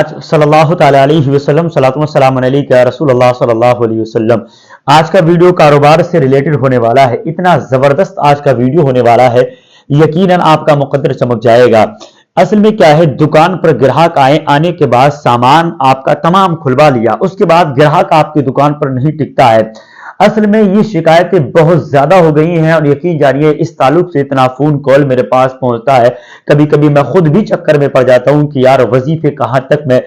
सल्लल्लाहु ताला अलैहि वसल्लम सलातु व सलाम अलैका या रसूल अल्लाह सल्लल्लाहु अलैहि वसल्लम। आज का वीडियो कारोबार से रिलेटेड होने वाला है। इतना जबरदस्त आज का वीडियो होने वाला है, यकीनन आपका मुकद्दर चमक जाएगा। असल में क्या है, दुकान पर ग्राहक आने के बाद सामान आपका तमाम खुलवा लिया, उसके बाद ग्राहक आपकी दुकान पर नहीं टिकता है। असल में ये शिकायतें बहुत ज्यादा हो गई हैं और यकीन जानिए इस ताल्लुक से इतना फोन कॉल मेरे पास पहुंचता है, कभी कभी मैं खुद भी चक्कर में पड़ जाता हूं कि यार वजीफे कहां तक मैं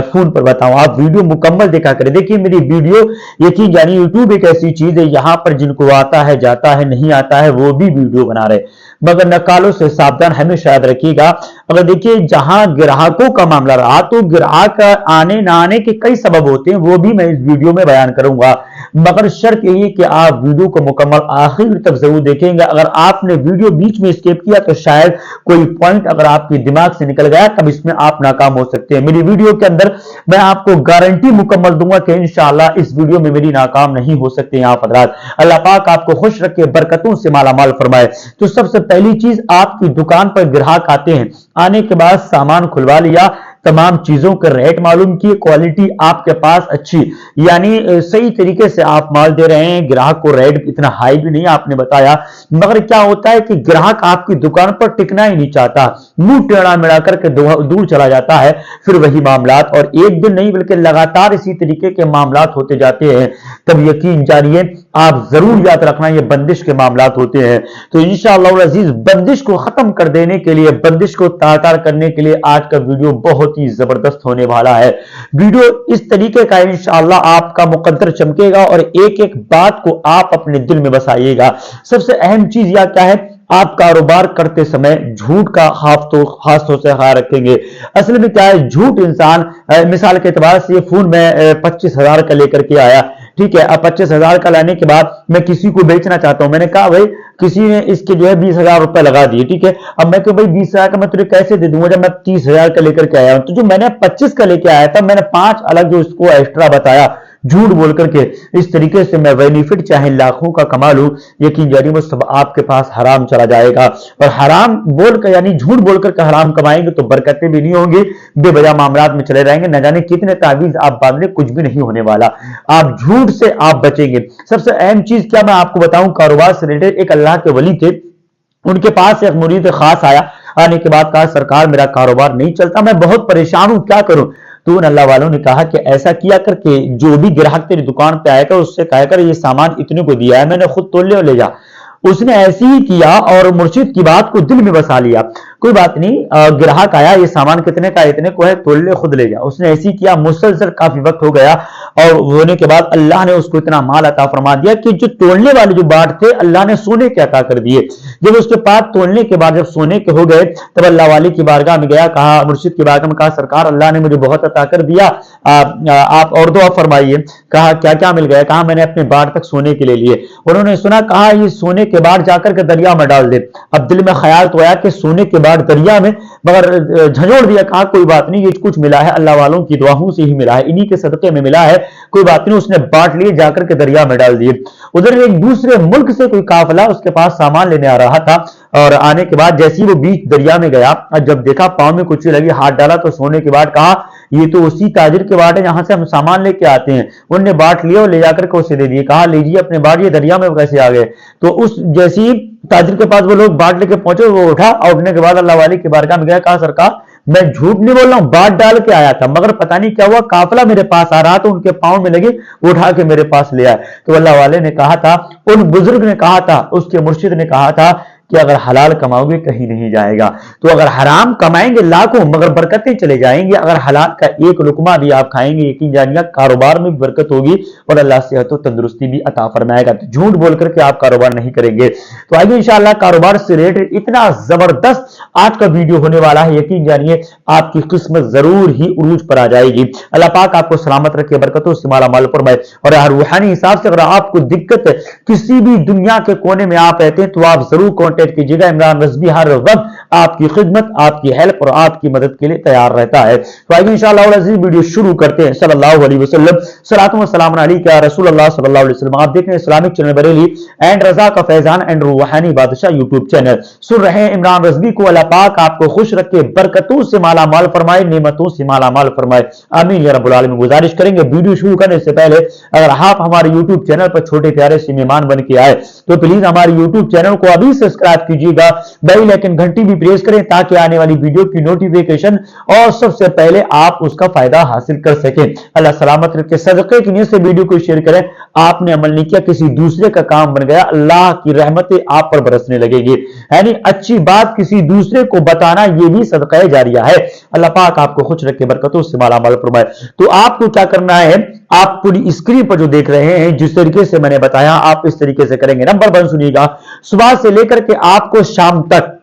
फोन पर बताऊं। आप वीडियो मुकम्मल देखा करें। देखिए मेरी वीडियो, यकीन जानिए यूट्यूब एक ऐसी चीज है, यहाँ पर जिनको आता है जाता है, नहीं आता है वो भी वीडियो बना रहे, मगर नकालों से सावधान हमेशा याद रखिएगा। अगर देखिए जहां ग्राहकों का मामला रहा तो ग्राहक आने ना आने के कई सबब होते हैं, वो भी मैं इस वीडियो में बयान करूंगा, मगर शर्त यही है कि आप वीडियो को मुकम्मल आखिर तक जरूर देखेंगे। अगर आपने वीडियो बीच में स्किप किया तो शायद कोई पॉइंट अगर आपके दिमाग से निकल गया, तब इसमें आप नाकाम हो सकते हैं। मेरी वीडियो के अंदर मैं आपको गारंटी मुकम्मल दूंगा कि इंशाअल्लाह इस वीडियो में मेरी नाकाम नहीं हो सकते हैं आप हजरात। अल्लाह पाक आपको खुश रखे, बरकतों से मालामाल फरमाए। तो सबसे पहली चीज, आपकी दुकान पर ग्राहक आते हैं, आने के बाद सामान खुलवा लिया, तमाम चीजों के रेट मालूम किए, क्वालिटी आपके पास अच्छी यानी सही तरीके से आप माल दे रहे हैं, ग्राहक को रेट इतना हाई भी नहीं आपने बताया, मगर क्या होता है कि ग्राहक आपकी दुकान पर टिकना ही नहीं चाहता, मुंह टेढ़ा मिला करके दूर चला जाता है। फिर वही मामलात, और एक दिन नहीं बल्कि लगातार इसी तरीके के मामलात होते जाते हैं, तब यकीन जानिए आप जरूर याद रखना ये बंदिश के मामलात होते हैं। तो इंशाअल्लाह अजीज बंदिश को खत्म कर देने के लिए, बंदिश को तार करने के लिए आज का वीडियो बहुत ही जबरदस्त होने वाला है। वीडियो इस तरीके का इंशाअल्लाह आपका मुकद्दर चमकेगा और एक एक बात को आप अपने दिल में बसाइएगा। सबसे अहम चीज यह क्या है, आप कारोबार करते समय झूठ का खास तौर से ख्याल रखेंगे। असल में क्या है, झूठ इंसान, मिसाल के एतबार से ये फोन मैं 25,000 का लेकर के आया, ठीक है। अब 25,000 का लाने के बाद मैं किसी को बेचना चाहता हूं, मैंने कहा भाई किसी ने इसके जो है 20,000 रुपए लगा दिए, ठीक है। अब मैं भाई 20,000 का मैं तुझे कैसे दे दूंगा जब मैं 30,000 का लेकर के आया हूं। तो जो मैंने 25 का लेके आया था, मैंने 5 अलग जो इसको एक्स्ट्रा बताया झूठ बोल करके, इस तरीके से मैं बेनिफिट चाहे लाखों का कमा लूं, यकीन जानिए वो सब आपके पास हराम चला जाएगा। और हराम बोलकर यानी झूठ बोलकर के हराम कमाएंगे तो बरकतें भी नहीं होंगी, बेवजह मामलात में चले जाएंगे, न जाने कितने तावीज आप बांध ले, कुछ भी नहीं होने वाला। आप झूठ से आप बचेंगे। सबसे अहम चीज क्या मैं आपको बताऊं, कारोबार से रिलेटेड एक अल्लाह के वली थे, उनके पास एक मुरीद खास आया, आने के बाद कहा सरकार मेरा कारोबार नहीं चलता, मैं बहुत परेशान हूं, क्या करूं। तो उन अल्लाह वालों ने कहा कि ऐसा किया करके जो भी ग्राहक तेरी दुकान पे आएगा उससे कहा कर ये सामान इतने को दिया है, मैंने खुद तोल ले जा। उसने ऐसे ही किया और मुर्शिद की बात को दिल में बसा लिया। कोई बात नहीं, ग्राहक आया, ये सामान कितने का, इतने को है, तोल ले खुद ले जा। उसने ऐसे ही किया, मुसलसल काफी वक्त हो गया और होने के बाद अल्लाह ने उसको इतना माल अता फरमा दिया कि जो तोड़ने वाले जो बाट थे अल्लाह ने सोने के अता कर दिए। जब उसके पास तोड़ने के बाद जब सोने के हो गए तब अल्लाह वाले की बारगाह में गया, कहा मुर्शिद की बारगाह में, कहा सरकार अल्लाह ने मुझे बहुत अता कर दिया, आप और दुआ फरमाइए। कहा क्या क्या मिल गया, कहा मैंने अपने बाट तक सोने के लिए लिए। उन्होंने सुना, कहा ये सोने के बाद जाकर के दरिया में डाल दे। अब दिल में ख्याल तो आया कि सोने के बाद दरिया में, मगर झंझोड़ दिया, कहा कोई बात नहीं, ये कुछ मिला है अल्लाह वालों की दुआओं से ही मिला है, इन्हीं के सदके में मिला है, कोई बात नहीं। उसने बांट लिए, जाकर के दरिया में डाल दिए। उधर एक दूसरे मुल्क से कोई काफिला उसके पास सामान लेने आ रहा था और आने के बाद जैसे ही वो बीच दरिया में गया, जब देखा पांव में कुछ लगी, हाथ डाला तो सोने के बाद कहा ये तो उसी ताजिर के बाट है जहां से हम सामान लेके आते हैं। उनने बाट लिया और ले जाकर के उसे दे दिए, कहा लीजिए अपने बाट, ये दरिया में कैसे आ गए। तो उस जैसी ताजिर के पास वो लोग बाट लेके पहुंचे, वो उठा और उठने के बाद अल्लाह वाले की बारगाह में गया, कहा सरकार मैं झूठ नहीं बोल रहा हूं, बाट डाल के आया था, मगर पता नहीं क्या हुआ, काफिला मेरे पास आ रहा था, उनके पांव में लगे, उठा के मेरे पास ले आए। तो अल्लाह वाले ने कहा था, उन बुजुर्ग ने कहा था, उसके मुर्शिद ने कहा था कि अगर हलाल कमाओगे कहीं नहीं जाएगा। तो अगर हराम कमाएंगे लाखों मगर बरकतें चले जाएंगे, अगर हलाल का एक लुकमा भी आप खाएंगे यकीन जानिए कारोबार में भी बरकत होगी और अल्लाह सेहत और तंदुरुस्ती भी अता फरमाएगा। तो झूठ बोल करके आप कारोबार नहीं करेंगे। तो आइए इंशाअल्लाह कारोबार से रिलेटेड इतना जबरदस्त आज का वीडियो होने वाला है, यकीन जानिए आपकी किस्मत जरूर ही उरूज पर आ जाएगी। अल्लाह पाक आपको सलामत रखे, बरकतों से मालामाल फरमाए। और रूहानी हिसाब से अगर आपको दिक्कत किसी भी दुनिया के कोने में आप रहते हैं तो आप जरूर कांटेक्ट कीजिएगा। इमरान रज़वी हर वक्त आपकी खिदमत, आपकी हेल्प और आपकी मदद के लिए तैयार रहता है। तो आइए इंशाअल्लाह अज़ीज़ वीडियो शुरू करते हैं। सल्लल्लाहु अलैहि वसल्लम, सलातो व सलाम अलैका या रसूलल्लाह सल्लल्लाहु अलैहि वसल्लम। आप देख रहे हैं इस्लामिक चैनल बरेली एंड रजा का फैजान एंड रूहानी बादशाह यूट्यूब चैनल। सुन रहे हैं इमरान रज़वी को अल्लाह पाक आपको खुश रखे, बरकतों से माला माल फरमाए, नेमतों से माला माल फरमाए, आमीन या रब्बुल आलमीन। गुजारिश करेंगे वीडियो शुरू करने से पहले अगर आप हमारे यूट्यूब चैनल पर छोटे प्यारे से मेहमान बन के आए तो प्लीज हमारे यूट्यूब चैनल को अभी सब्सक्राइब कीजिएगा, बेल आइकन घंटी भी प्रेस करें ताकि आने वाली वीडियो की नोटिफिकेशन और सबसे पहले आप उसका फायदा हासिल कर सकें। अल्लाह सलामत रखे। सदके की नीयत से वीडियो को शेयर करें। आपने अमल नहीं किया, किसी दूसरे का काम बन गया, अल्लाह की रहमतें आप पर बरसने लगेगी। यानी अच्छी बात किसी दूसरे को बताना ये भी सदका जारिया है। अल्लाह पाक आपको खुश रखे, बरकतों से माला माल फरमाए। तो आपको क्या करना है, आप पूरी स्क्रीन पर जो देख रहे हैं जिस तरीके से मैंने बताया आप इस तरीके से करेंगे। नंबर 1 सुनिएगा, सुबह से लेकर के आपको शाम तक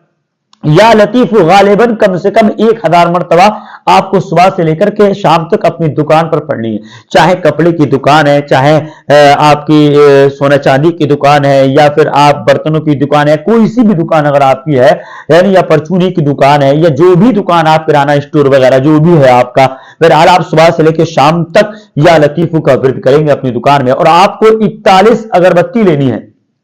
या लतीफ गालिबन कम से कम 1000 मरतबा आपको सुबह से लेकर के शाम तक अपनी दुकान पर पढ़नी है। चाहे कपड़े की दुकान है, चाहे आपकी सोना चांदी की दुकान है, या फिर आप बर्तनों की दुकान है, कोई सी भी दुकान अगर आपकी है, यानी या परचूनी की दुकान है, या जो भी दुकान आप किराना स्टोर वगैरह जो भी है आपका, फिर आप सुबह से लेकर शाम तक या लतीफों का विर्द करेंगे अपनी दुकान में। और आपको 41 अगरबत्ती लेनी है,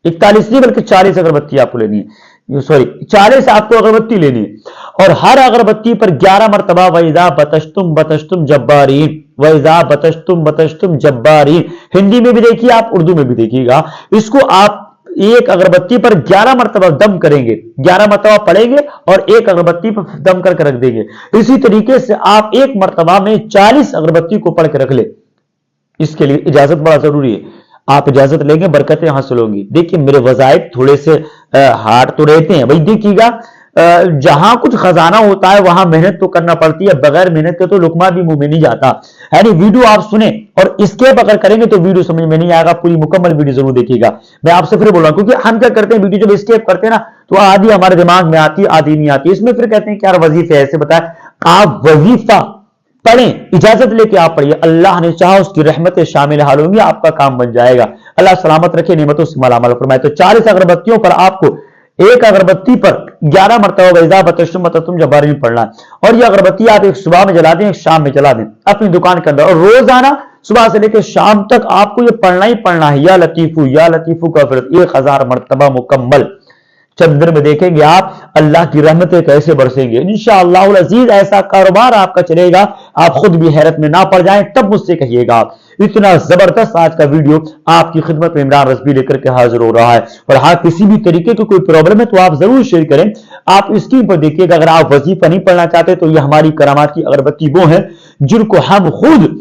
41 नहीं बल्कि 40 अगरबत्ती आपको लेनी है, सॉरी 40 आपको अगरबत्ती लेनी है। और हर अगरबत्ती पर 11 मरतबा वैज़ा बतश्तुम बतश्तुम जब्बारीन, वैज़ा बतश्तुम बतश्तुम जब्बारीन, हिंदी में भी देखिए आप, उर्दू में भी देखिएगा। इसको आप एक अगरबत्ती पर 11 मरतबा दम करेंगे, 11 मरतबा पढ़ेंगे और एक अगरबत्ती पर दम करके रख देंगे। इसी तरीके से आप एक मरतबा में 40 अगरबत्ती को पढ़ के रख ले। इसके लिए इजाजत बड़ा जरूरी है, आप इजाजत लेंगे बरकतें हासिल होंगी। देखिए मेरे वज़ाइफ थोड़े से हार्ड तो रहते हैं भाई, देखिएगा जहां कुछ खजाना होता है वहां मेहनत तो करना पड़ती है, बगैर मेहनत के तो लुकमा भी मुंह में नहीं जाता। यानी वीडियो आप सुने और स्केप अगर करेंगे तो वीडियो समझ में नहीं आएगा, पूरी मुकम्मल वीडियो जरूर देखिएगा। मैं आपसे फिर बोल रहा हूं, क्योंकि हम क्या करते हैं, वीडियो जब स्केप करते हैं ना तो आधी हमारे दिमाग में आती है, आधी नहीं आती। इसमें फिर कहते हैं कि यार वजीफे ऐसे बताए, आप वजीफा पढ़ें, इजाजत लेके आप पढ़िए, अल्लाह ने चाहा उसकी रहमतें शामिल हाल होंगी, आपका काम बन जाएगा। अल्लाह सलामत रखे, नेमतों से मालामाल फरमाए। तो 40 अगरबत्तियों पर आपको एक अगरबत्ती पर 11 मरतबा वैज़ा बतश्तुम बतश्तुम जब्बारीन पढ़ना है। और ये अगरबत्ती आप एक सुबह में जला दें, एक शाम में जला दें अपनी दुकान के अंदर, और रोजाना सुबह से लेकर शाम तक आपको ये पढ़ना ही पढ़ना है। या लतीफू का फिर 1000 मरतबा मुकम्मल। चंद्र में देखेंगे आप अल्लाह की रहमतें कैसे बरसेंगे। इंशाअल्लाह अज़ीज ऐसा कारोबार आपका चलेगा, आप खुद भी हैरत में ना पड़ जाएं, तब मुझसे कहिएगा आप। इतना जबरदस्त आज का वीडियो आपकी खिदमत में इमरान रज़वी लेकर के हाजिर हो रहा है। और हाँ, किसी भी तरीके की कोई प्रॉब्लम है तो आप जरूर शेयर करें। आप स्क्रीन पर देखिएगा, अगर आप वजीफा नहीं पढ़ना चाहते तो ये हमारी करामात की अगरबत्ती वो है जिनको हम खुद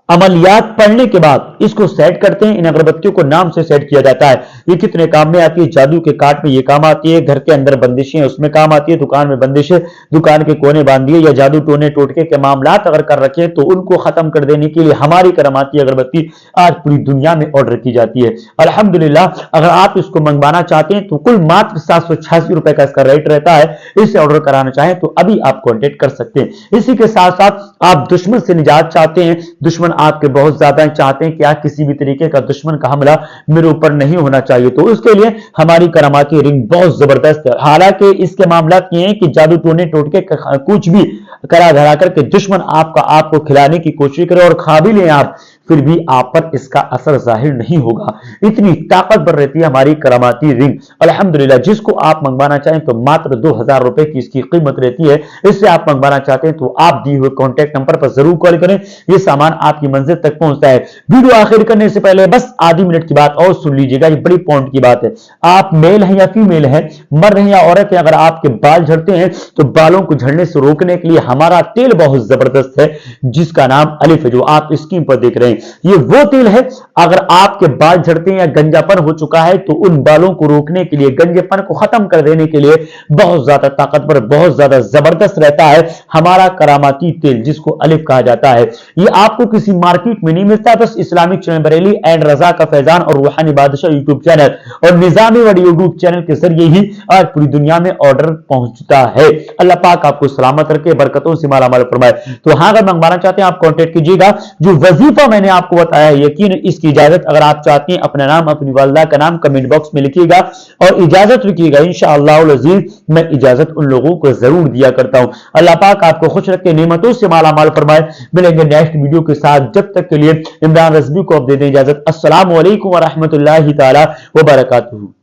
अमलियात पढ़ने के बाद इसको सेट करते हैं। इन अगरबत्तियों को नाम से सेट किया जाता है। ये कितने काम में आती है, जादू के काट में ये काम आती है, घर के अंदर बंदिशें उसमें काम आती है, दुकान में बंदिशें, दुकान के कोने बांध दिए, या जादू टोने टोटके के मामलात अगर कर रखे तो उनको खत्म कर देने के लिए हमारी करामाती अगरबत्ती आज पूरी दुनिया में ऑर्डर की जाती है। अल्हम्दुलिल्लाह, अगर आप इसको मंगवाना चाहते हैं तो कुल मात्र 786 रुपए का इसका रेट रहता है। इसे ऑर्डर कराना चाहें तो अभी आप कॉन्टेक्ट कर सकते हैं। इसी के साथ साथ आप दुश्मन से निजात चाहते हैं, दुश्मन आपके बहुत ज्यादा चाहते हैं कि आज किसी भी तरीके का दुश्मन का हमला मेरे ऊपर नहीं होना चाहिए, तो उसके लिए हमारी करामाती रिंग बहुत जबरदस्त है। हालांकि इसके मामला ये हैं कि जादू टोने टोटके कुछ भी करा धरा करके दुश्मन आपको खिलाने की कोशिश करे और खा भी ले आप, फिर भी आप पर इसका असर जाहिर नहीं होगा। इतनी ताकतवर रहती है हमारी करामाती रिंग। अल्हम्दुलिल्लाह, जिसको आप मंगवाना चाहें तो मात्र 2000 रुपए की इसकी कीमत रहती है। इससे आप मंगवाना चाहते हैं तो आप दिए हुए कॉन्टैक्ट नंबर पर जरूर कॉल करें, ये सामान आपकी मंजिल तक पहुंचता है। वीडियो आखिर करने से पहले बस आधी मिनट की बात और सुन लीजिएगा, ये बड़ी पॉइंट की बात है। आप मेल हैं या फीमेल हैं, मर्द हैं या औरत है, अगर आपके बाल झड़ते हैं तो बालों को झड़ने से रोकने के लिए हमारा तेल बहुत जबरदस्त है जिसका नाम अलिफ है, जो आप स्क्रीन पर देख रहे हैं। ये वो तेल है, अगर आपके बाल झड़ते हैं या गंजापन हो चुका है तो उन बालों को रोकने के लिए, गंजेपन को खत्म कर देने के लिए बहुत ज्यादा ताकतवर, बहुत ज्यादा जबरदस्त रहता है हमारा करामाती तेल जिसको अलिफ कहा जाता है। ये आपको किसी मार्केट में नहीं मिलता, बस इस्लामिक चैनल बरेली एंड रजा का फैजान और रूहानी बादशाह यूट्यूब चैनल और निजामी वाली यूट्यूब चैनल के जरिए ही आज पूरी दुनिया में ऑर्डर पहुंचता है। अल्लाह पाक आपको सलामत रखे, बरकतों से मालामाल फरमाए। तो हाँ, अगर मंगवाना चाहते हैं आप कॉन्टेक्ट कीजिएगा। जो वजीफा मैंने मैंने आपको बताया यकीन इसकी इजाजत अगर आप चाहते हैं अपना नाम अपनी वालदा का नाम कमेंट बॉक्स में लिखिएगा और इजाजत लिखिएगा, इंशाअल्लाह अज़ीज मैं इजाजत उन लोगों को जरूर दिया करता हूं। अल्लाह पाक आपको खुश रखे, नेमतों से माला माल फरमाए। मिलेंगे नेक्स्ट वीडियो के साथ, जब तक के लिए इमरान रज़वी को अब दे दें इजाजत। अस्सलामु अलैकुम व रहमतुल्लाहि तआला व बरकातुहू।